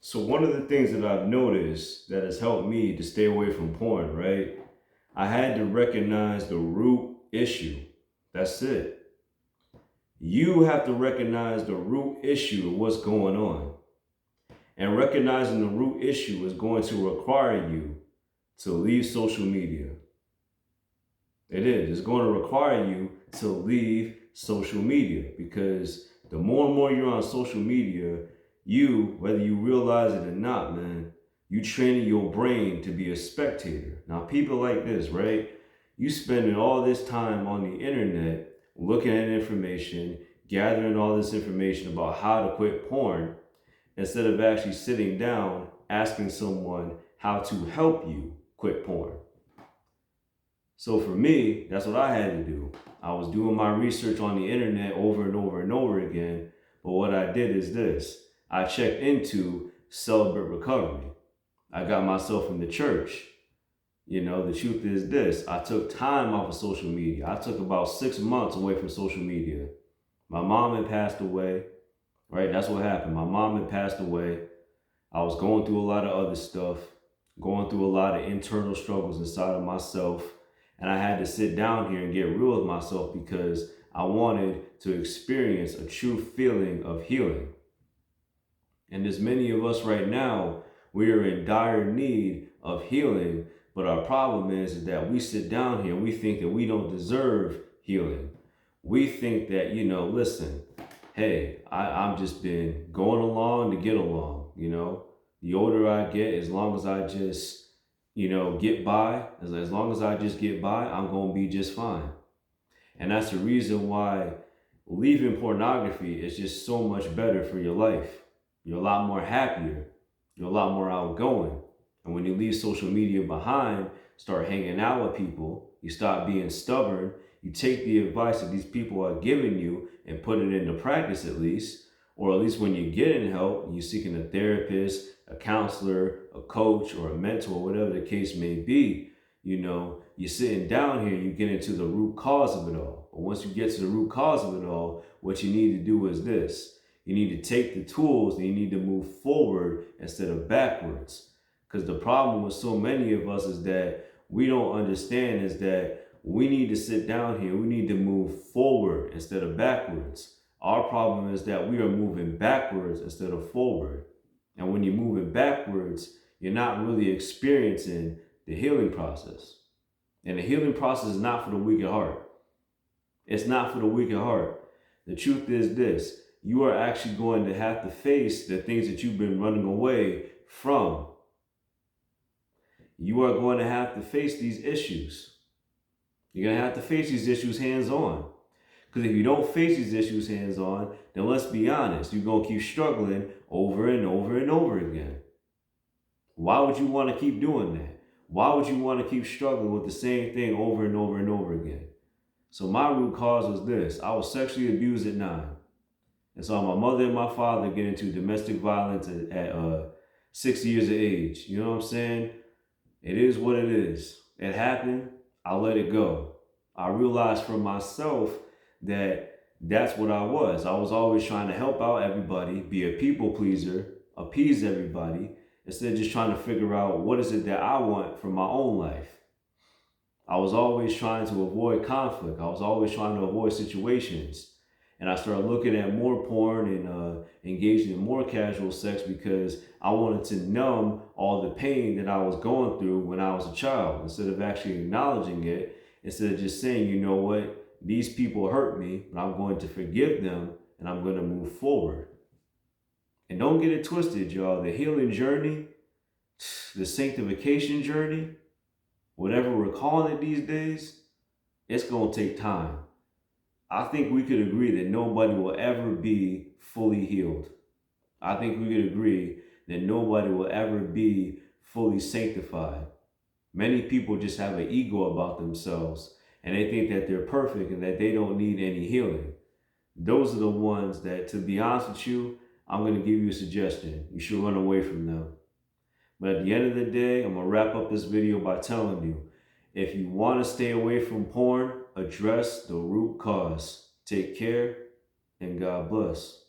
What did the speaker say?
So one of the things that I've noticed that has helped me to stay away from porn, right? I had to recognize the root issue. That's it. You have to recognize the root issue of what's going on. And recognizing the root issue is going to require you to leave social media. It is. It's going to require you to leave social media because the more and more you're on social media, whether you realize it or not, man, you training your brain to be a spectator. Now, people like this, right? You spending all this time on the internet looking at information, gathering all this information about how to quit porn, instead of actually sitting down, asking someone how to help you quit porn. So for me, that's what I had to do. I was doing my research on the internet over and over and over again. But what I did is this. I checked into Celebrate Recovery. I got myself in the church. The truth is this. I took time off of social media. I took about 6 months away from social media. My mom had passed away, right? That's what happened. My mom had passed away. I was going through a lot of other stuff, going through a lot of internal struggles inside of myself. And I had to sit down here and get real with myself because I wanted to experience a true feeling of healing. And as many of us right now, we are in dire need of healing. But our problem is that we sit down here and we think that we don't deserve healing. We think that, listen, hey, I'm just been going along to get along. The older I get, as long as I just get by, as long as I just get by, I'm going to be just fine. And that's the reason why leaving pornography is just so much better for your life. You're a lot more happier. You're a lot more outgoing. And when you leave social media behind, start hanging out with people, you stop being stubborn, you take the advice that these people are giving you and put it into practice at least, or at least when you're getting help, you're seeking a therapist, a counselor, a coach, or a mentor, whatever the case may be, you're sitting down here, you get into the root cause of it all. But once you get to the root cause of it all, what you need to do is this. You need to take the tools and you need to move forward instead of backwards. Because the problem with so many of us is that we don't understand is that we need to sit down here, we need to move forward instead of backwards. Our problem is that we are moving backwards instead of forward. And when you're moving backwards, you're not really experiencing the healing process. And the healing process is not for the weak at heart. It's not for the weak at heart. The truth is this. You are actually going to have to face the things that you've been running away from. You are going to have to face these issues. You're going to have to face these issues hands-on. Because if you don't face these issues hands-on, then let's be honest, you're going to keep struggling over and over and over again. Why would you want to keep doing that? Why would you want to keep struggling with the same thing over and over and over again? So my root cause was this. I was sexually abused at 9. And so my mother and my father get into domestic violence at 6 years of age. You know what I'm saying? It is what it is. It happened. I let it go. I realized for myself that that's what I was. I was always trying to help out everybody, be a people pleaser, appease everybody, instead of just trying to figure out what is it that I want from my own life. I was always trying to avoid conflict. I was always trying to avoid situations. And I started looking at more porn and engaging in more casual sex because I wanted to numb all the pain that I was going through when I was a child. Instead of actually acknowledging it, instead of just saying, you know what, these people hurt me, but I'm going to forgive them and I'm going to move forward. And don't get it twisted, y'all. The healing journey, the sanctification journey, whatever we're calling it these days, it's going to take time. I think we could agree that nobody will ever be fully healed. I think we could agree that nobody will ever be fully sanctified. Many people just have an ego about themselves and they think that they're perfect and that they don't need any healing. Those are the ones that, to be honest with you, I'm going to give you a suggestion. You should run away from them. But at the end of the day, I'm going to wrap up this video by telling you, if you want to stay away from porn, address the root cause. Take care and God bless.